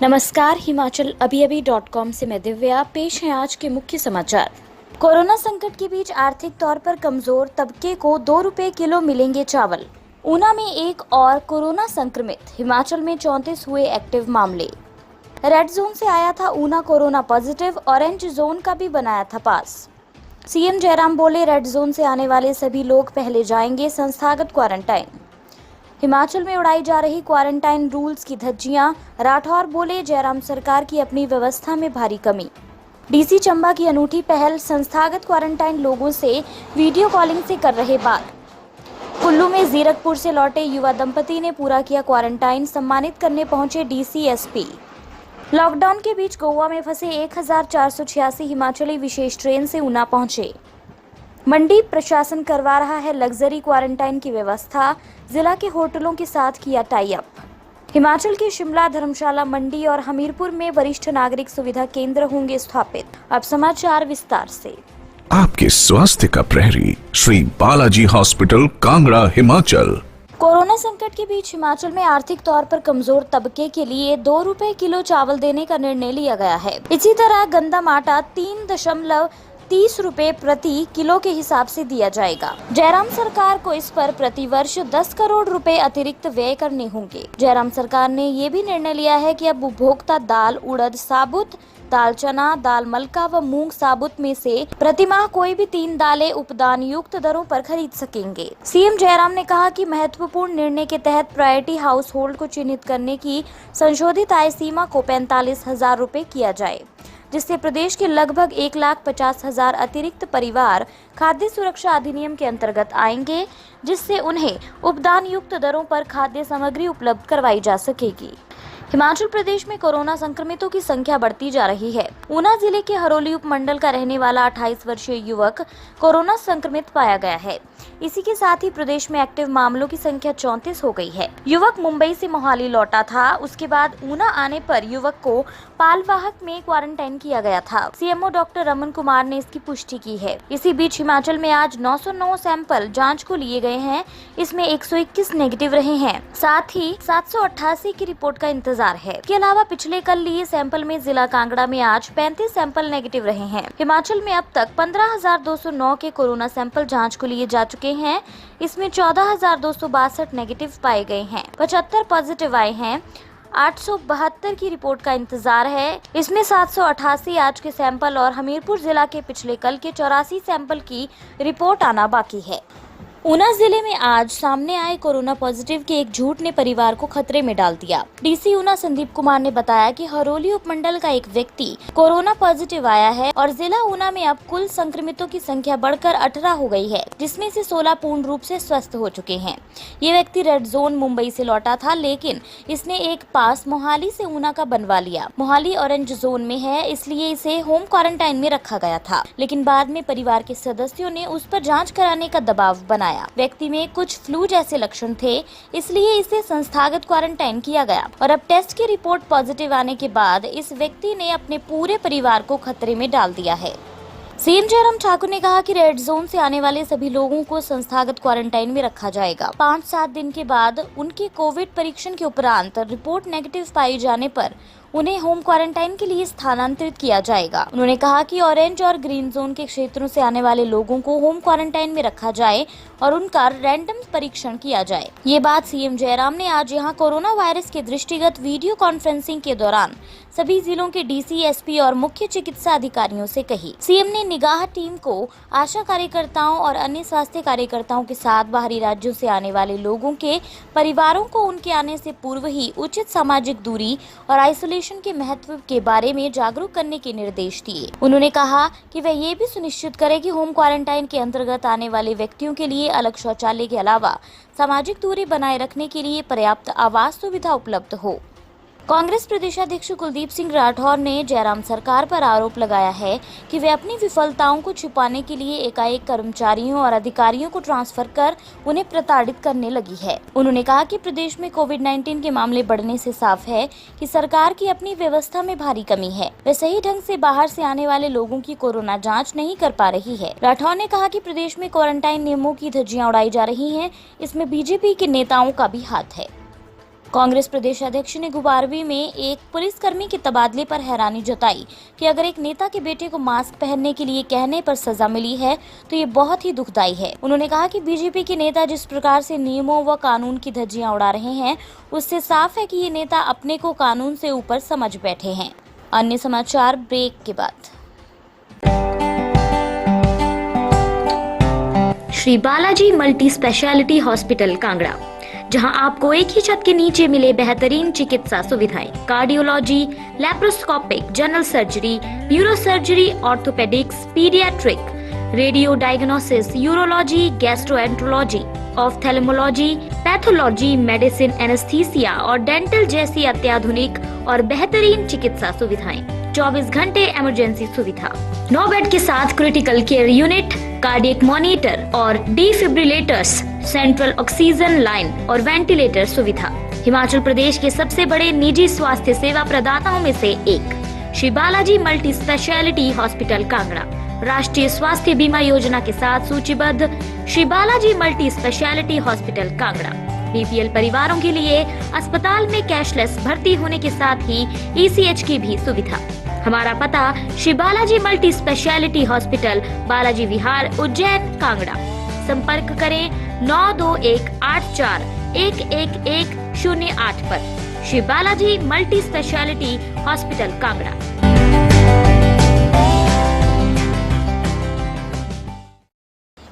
नमस्कार, himachalavibhi.com से मैं दिव्या। पेश है आज के मुख्य समाचार। कोरोना संकट के बीच आर्थिक तौर पर कमजोर तबके को 2 रुपए किलो मिलेंगे चावल। ऊना में एक और कोरोना संक्रमित। हिमाचल में 34 हुए एक्टिव मामले। रेड जोन से आया था Una corona positive, orange zone का भी बनाया था पास। सीएम जयराम बोले, रेड जोन से आने वाले सभी लोग पहले जाएंगे संस्थागत क्वारंटाइन। हिमाचल में उड़ाई जा रही क्वारंटाइन रूल्स की धज्जियां। राठौर बोले, जयराम सरकार की अपनी व्यवस्था में भारी कमी। डीसी चंबा की अनूठी पहल, संस्थागत क्वारंटाइन लोगों से वीडियो कॉलिंग से कर रहे बात। कुल्लू में जीरकपुर से लौटे युवा दंपति ने पूरा किया क्वारंटाइन, सम्मानित करने पहुंचे डीसी एसपी। लॉकडाउन के बीच गोवा में फंसे 1486 हिमाचली विशेष ट्रेन से ऊना पहुंचे। मंडी प्रशासन करवा रहा है लग्जरी क्वारंटाइन की व्यवस्था, जिला के होटलों के साथ किया टाई अप। हिमाचल के शिमला, धर्मशाला, मंडी और हमीरपुर में वरिष्ठ नागरिक सुविधा केंद्र होंगे स्थापित। अब समाचार विस्तार से। आपके स्वास्थ्य का प्रहरी श्री बालाजी हॉस्पिटल, कांगड़ा, हिमाचल। कोरोना संकट के बीच हिमाचल में आर्थिक तौर पर कमजोर तबके के लिए 2 रुपए किलो चावल देने का निर्णय लिया गया है। इसी तरह गंदम आटा 3.30 रुपए प्रति किलो के हिसाब से दिया जाएगा। जयराम सरकार को इस पर प्रति वर्ष 10 करोड़ रुपए अतिरिक्त व्यय करने होंगे। जयराम सरकार ने ये भी निर्णय लिया है कि अब उपभोक्ता दाल, उड़द साबुत, दाल चना, दाल मलका व मूंग साबुत में से प्रतिमाह कोई भी 3 दालें उपदान युक्त दरों पर खरीद सकेंगे। सीएम जयराम ने कहा कि महत्वपूर्ण निर्णय के तहत प्रायोरिटी हाउस होल्ड को चिन्हित करने की संशोधित आय सीमा को 45,000 रुपए किया जाए, जिससे प्रदेश के लगभग 1,50,000 अतिरिक्त परिवार खाद्य सुरक्षा अधिनियम के अंतर्गत आएंगे, जिससे उन्हें उपदान युक्त दरों पर खाद्य सामग्री उपलब्ध करवाई जा सकेगी। हिमाचल प्रदेश में कोरोना संक्रमितों की संख्या बढ़ती जा रही है। ऊना जिले के हरोली उपमंडल का रहने वाला 28 वर्षीय युवक कोरोना संक्रमित पाया गया है। इसी के साथ ही प्रदेश में एक्टिव मामलों की संख्या 34 हो गई है। युवक मुंबई से मोहाली लौटा था। उसके बाद ऊना आने पर युवक को पालवाहक में क्वारंटाइन किया गया था। सीएमओ डॉक्टर रमन कुमार ने इसकी पुष्टि की है। इसी बीच हिमाचल में आज 909 सैंपल जांच को लिए गए हैं। इसमें 121 नेगेटिव रहे हैं। साथ ही 788 की रिपोर्ट का इंतजार है। इसके अलावा पिछले कल लिए सैंपल में जिला कांगड़ा में आज 35 सैंपल नेगेटिव रहे हैं। हिमाचल में अब तक 15,209 के कोरोना सैंपल जांच को लिए जा चुके हैं। इसमें 14,262 नेगेटिव पाए गए हैं। 75 पॉजिटिव आए हैं। 872 की रिपोर्ट का इंतजार है। इसमें 788 आज के सैंपल और हमीरपुर जिला के पिछले कल के 84 सैंपल की रिपोर्ट आना बाकी है। ऊना जिले में आज सामने आए कोरोना पॉजिटिव के एक झूठ ने परिवार को खतरे में डाल दिया। डीसी ऊना संदीप कुमार ने बताया कि हरोली उपमंडल का एक व्यक्ति कोरोना पॉजिटिव आया है और जिला ऊना में अब कुल संक्रमितों की संख्या बढ़कर 18 हो गई है, जिसमें से 16 पूर्ण रूप से स्वस्थ हो चुके हैं। ये व्यक्ति रेड जोन मुंबई से लौटा था, लेकिन इसने एक पास मोहाली से ऊना का बनवा लिया। मोहाली ऑरेंज जोन में है, इसलिए इसे होम क्वारंटाइन में रखा गया था, लेकिन बाद में परिवार के सदस्यों ने उस पर जाँच कराने का दबाव बनाया। व्यक्ति में कुछ फ्लू जैसे लक्षण थे, इसलिए इसे संस्थागत क्वारंटाइन किया गया और अब टेस्ट की रिपोर्ट पॉजिटिव आने के बाद इस व्यक्ति ने अपने पूरे परिवार को खतरे में डाल दिया है। सीएम जयराम ठाकुर ने कहा कि रेड जोन से आने वाले सभी लोगों को संस्थागत क्वारंटाइन में रखा जाएगा। 5-7 दिन के बाद उनके कोविड परीक्षण के उपरांत रिपोर्ट नेगेटिव पाई जाने पर उन्हें होम क्वारंटाइन के लिए स्थानांतरित किया जाएगा। उन्होंने कहा कि ऑरेंज और ग्रीन जोन के क्षेत्रों से आने वाले लोगों को होम क्वारंटाइन में रखा जाए और उनका रैंडम परीक्षण किया जाए। ये बात सीएम जयराम ने आज यहां कोरोना वायरस के दृष्टिगत वीडियो कॉन्फ्रेंसिंग के दौरान सभी जिलों के डीसी, एसपी और मुख्य चिकित्सा अधिकारियों से कही। सीएम ने निगाह टीम को आशा कार्यकर्ताओं और अन्य स्वास्थ्य कार्यकर्ताओं के साथ बाहरी राज्यों से आने वाले लोगों के परिवारों को उनके आने से पूर्व ही उचित सामाजिक दूरी और आइसोलेशन के महत्व के बारे में जागरूक करने के निर्देश दिए। उन्होंने कहा कि वह ये भी सुनिश्चित करें कि होम क्वारंटाइन के अंतर्गत आने वाले व्यक्तियों के लिए अलग शौचालय के अलावा सामाजिक दूरी बनाए रखने के लिए पर्याप्त आवास सुविधा उपलब्ध हो। कांग्रेस प्रदेशाध्यक्ष कुलदीप सिंह राठौर ने जयराम सरकार पर आरोप लगाया है कि वे अपनी विफलताओं को छिपाने के लिए एकाएक कर्मचारियों और अधिकारियों को ट्रांसफर कर उन्हें प्रताड़ित करने लगी है। उन्होंने कहा कि प्रदेश में कोविड-19 के मामले बढ़ने से साफ है कि सरकार की अपनी व्यवस्था में भारी कमी है। वे सही ढंग से बाहर से आने वाले लोगों की कोरोना जाँच नहीं कर पा रही है। राठौर ने कहा कि प्रदेश में क्वारंटाइन नियमों की धज्जियां उड़ाई जा रही है, इसमें बीजेपी के नेताओं का भी हाथ है। कांग्रेस प्रदेश अध्यक्ष ने गुबारवी में एक पुलिसकर्मी के तबादले पर हैरानी जताई कि अगर एक नेता के बेटे को मास्क पहनने के लिए कहने पर सजा मिली है तो ये बहुत ही दुखदाई है। उन्होंने कहा कि बीजेपी के नेता जिस प्रकार से नियमों व कानून की धज्जियां उड़ा रहे हैं, उससे साफ है कि ये नेता अपने को कानून से ऊपर समझ बैठे हैं। अन्य समाचार ब्रेक के बाद। Shri Balaji multi speciality hospital Kangra, जहां आपको एक ही छत के नीचे मिले बेहतरीन चिकित्सा सुविधाएं, cardiology, laparoscopic, general surgery, neuro surgery, orthopaedics, paediatric, radio diagnosis, urology, gastroenterology, ophthalmology, pathology, medicine, anaesthesia और डेंटल जैसी अत्याधुनिक और बेहतरीन चिकित्सा सुविधाएं, 24 घंटे इमरजेंसी सुविधा, 9 बेड के साथ critical care unit, cardiac monitor और डिफिब्रिलेटर्स, सेंट्रल ऑक्सीजन लाइन और वेंटिलेटर सुविधा। हिमाचल प्रदेश के सबसे बड़े निजी स्वास्थ्य सेवा प्रदाताओं में से एक Shri Balaji multi speciality hospital Kangra राष्ट्रीय स्वास्थ्य बीमा योजना के साथ सूचीबद्ध Shri Balaji multi speciality hospital Kangra BPL परिवारों के लिए अस्पताल में कैशलेस भर्ती होने के साथ ही ईसीएच की भी सुविधा। हमारा पता Shri Balaji multi speciality hospital, Balaji Vihar, Ujjain, Kangra. संपर्क करें 9218411108 पर। Shri Balaji multi speciality hospital Kangra.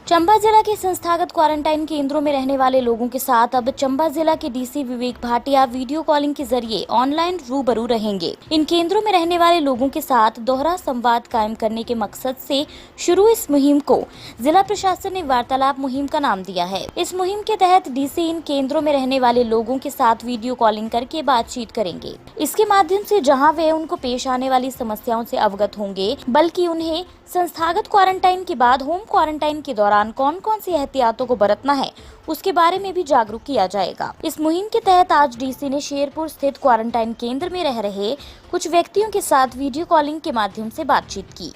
Chamba जिला के संस्थागत क्वारंटाइन केंद्रों में रहने वाले लोगों के साथ अब चंबा जिला के DC Vivek Bhatia video calling के जरिए ऑनलाइन रूबरू रहेंगे। इन केंद्रों में रहने वाले लोगों के साथ दोहरा संवाद कायम करने के मकसद से शुरू इस मुहिम को जिला प्रशासन ने वार्तालाप मुहिम का नाम दिया है। इस मुहिम के तहत डीसी इन केंद्रों में रहने वाले लोगों के साथ वीडियो कॉलिंग करके बातचीत करेंगे। इसके माध्यम से जहाँ वे उनको पेश आने वाली समस्याओं से अवगत होंगे, बल्कि उन्हें संस्थागत क्वारंटाइन के बाद होम क्वारंटाइन के दौरान कौन कौन सी एहतियातों को बरतना है उसके बारे में भी जागरूक किया जाएगा। इस मुहिम के तहत आज डीसी ने शेरपुर स्थित क्वारंटाइन केंद्र में रह रहे कुछ व्यक्तियों के साथ वीडियो कॉलिंग के माध्यम से बातचीत की।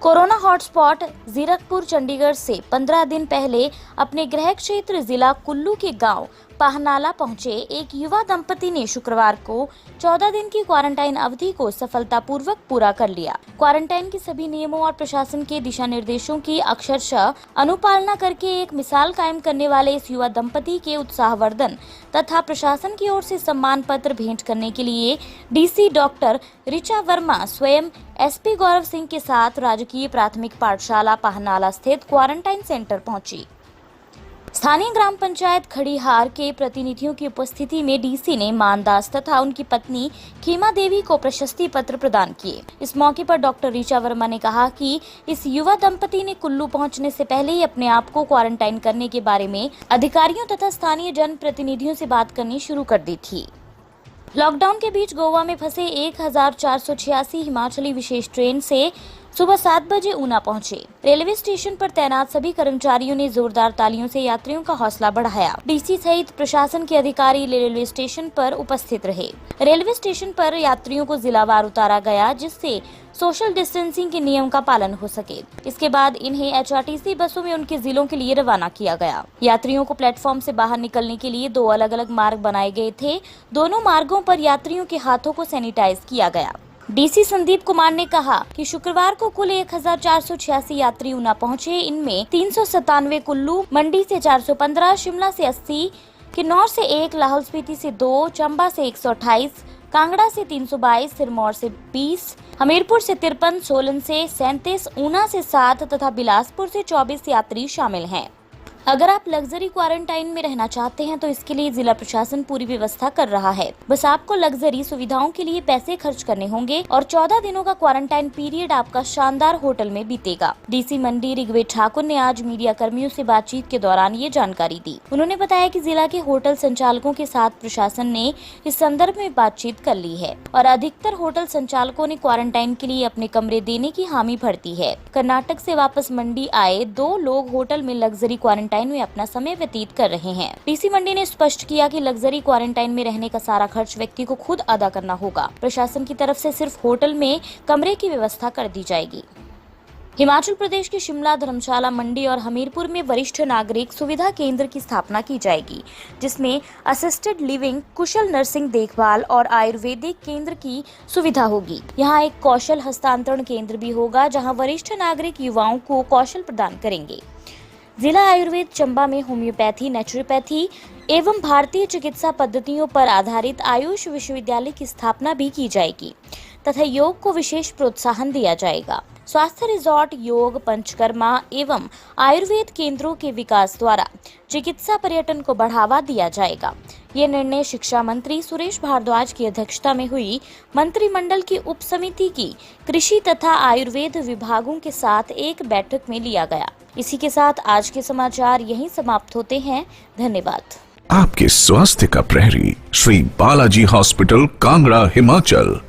कोरोना हॉटस्पॉट जीरकपुर चंडीगढ़ से 15 दिन पहले अपने गृह क्षेत्र जिला कुल्लू के गांव पाहनाला पहुंचे एक युवा दंपति ने शुक्रवार को 14 दिन की क्वारंटाइन अवधि को सफलतापूर्वक पूरा कर लिया। क्वारंटाइन के सभी नियमों और प्रशासन के दिशा निर्देशों की अक्षरशः अनुपालना करके एक मिसाल कायम करने वाले इस युवा दंपति के उत्साहवर्धन तथा प्रशासन की ओर से सम्मान पत्र भेंट करने के लिए डीसी डॉक्टर ऋचा वर्मा स्वयं एसपी गौरव सिंह के साथ राजकीय प्राथमिक पाठशाला पाहनाला स्थित क्वारंटाइन सेंटर पहुंची। स्थानीय ग्राम पंचायत खड़ीहार के प्रतिनिधियों की उपस्थिति में डीसी ने मानदास तथा उनकी पत्नी खीमा देवी को प्रशस्ति पत्र प्रदान किए। इस मौके पर डॉक्टर ऋचा वर्मा ने कहा कि इस युवा दंपति ने कुल्लू पहुंचने से पहले ही अपने आप को क्वारंटाइन करने के बारे में अधिकारियों तथा स्थानीय जन प्रतिनिधियों से बात करनी शुरू कर दी थी। लॉकडाउन के बीच गोवा में फंसे 1486 हिमाचली विशेष ट्रेन से सुबह 7 बजे ऊना पहुंचे। रेलवे स्टेशन पर तैनात सभी कर्मचारियों ने जोरदार तालियों से यात्रियों का हौसला बढ़ाया। डीसी सहित प्रशासन के अधिकारी रेलवे स्टेशन पर उपस्थित रहे। रेलवे स्टेशन पर यात्रियों को जिलावार उतारा गया, जिससे सोशल डिस्टेंसिंग के नियम का पालन हो सके। इसके बाद इन्हें एचआरटीसी बसों में उनके जिलों के लिए रवाना किया गया। यात्रियों को प्लेटफॉर्म से बाहर निकलने के लिए 2 अलग-अलग मार्ग बनाए गए थे। दोनों मार्गों पर यात्रियों के हाथों को सैनिटाइज किया गया। डीसी संदीप कुमार ने कहा कि शुक्रवार को कुल 1486 यात्री ऊना पहुंचे। इनमें 397 कुल्लू, मंडी से 415, शिमला से 80, किन्नौर से 1, लाहौल स्पीति से 2, चंबा से 128, कांगड़ा से 322, सिरमौर से 20, हमीरपुर से 53, सोलन से 37, ऊना से 7 तथा बिलासपुर से 24 यात्री शामिल हैं। अगर आप लग्जरी क्वारंटाइन में रहना चाहते हैं तो इसके लिए जिला प्रशासन पूरी व्यवस्था कर रहा है। बस आपको लग्जरी सुविधाओं के लिए पैसे खर्च करने होंगे और 14 दिनों का क्वारंटाइन पीरियड आपका शानदार होटल में बीतेगा। डीसी मंडी ऋग्वेद ठाकुर ने आज मीडिया कर्मियों से बातचीत के दौरान ये जानकारी दी। उन्होंने बताया कि जिला के होटल संचालकों के साथ प्रशासन ने इस संदर्भ में बातचीत कर ली है और अधिकतर होटल संचालकों ने क्वारंटाइन के लिए अपने कमरे देने की हामी भर दी है। कर्नाटक से वापस मंडी आए 2 लोग होटल में लग्जरी क्वारंटाइन में अपना समय व्यतीत कर रहे हैं। डीसी मंडी ने स्पष्ट किया कि लग्जरी क्वारंटाइन में रहने का सारा खर्च व्यक्ति को खुद अदा करना होगा। प्रशासन की तरफ से सिर्फ होटल में कमरे की व्यवस्था कर दी जाएगी। हिमाचल प्रदेश के शिमला, धर्मशाला, मंडी और हमीरपुर में वरिष्ठ नागरिक सुविधा केंद्र की स्थापना की जाएगी, जिसमें असिस्टेड लिविंग, कुशल नर्सिंग देखभाल और आयुर्वेदिक केंद्र की सुविधा होगी। यहाँ एक कौशल हस्तांतरण केंद्र भी होगा, जहाँ वरिष्ठ नागरिक युवाओं को कौशल प्रदान करेंगे। जिला आयुर्वेद चंबा में होम्योपैथी, नेचुरोपैथी एवं भारतीय चिकित्सा पद्धतियों पर आधारित आयुष विश्वविद्यालय की स्थापना भी की जाएगी तथा योग को विशेष प्रोत्साहन दिया जाएगा। स्वास्थ्य रिजॉर्ट, योग, पंचकर्मा एवं आयुर्वेद केंद्रों के विकास द्वारा चिकित्सा पर्यटन को बढ़ावा दिया जाएगा। ये निर्णय शिक्षा मंत्री सुरेश भारद्वाज की अध्यक्षता में हुई मंत्रिमंडल की उप समिति की कृषि तथा आयुर्वेद विभागों के साथ एक बैठक में लिया गया। इसी के साथ आज के समाचार यहीं समाप्त होते हैं। धन्यवाद। आपके स्वास्थ्य का प्रहरी श्री बालाजी हॉस्पिटल, कांगड़ा, हिमाचल।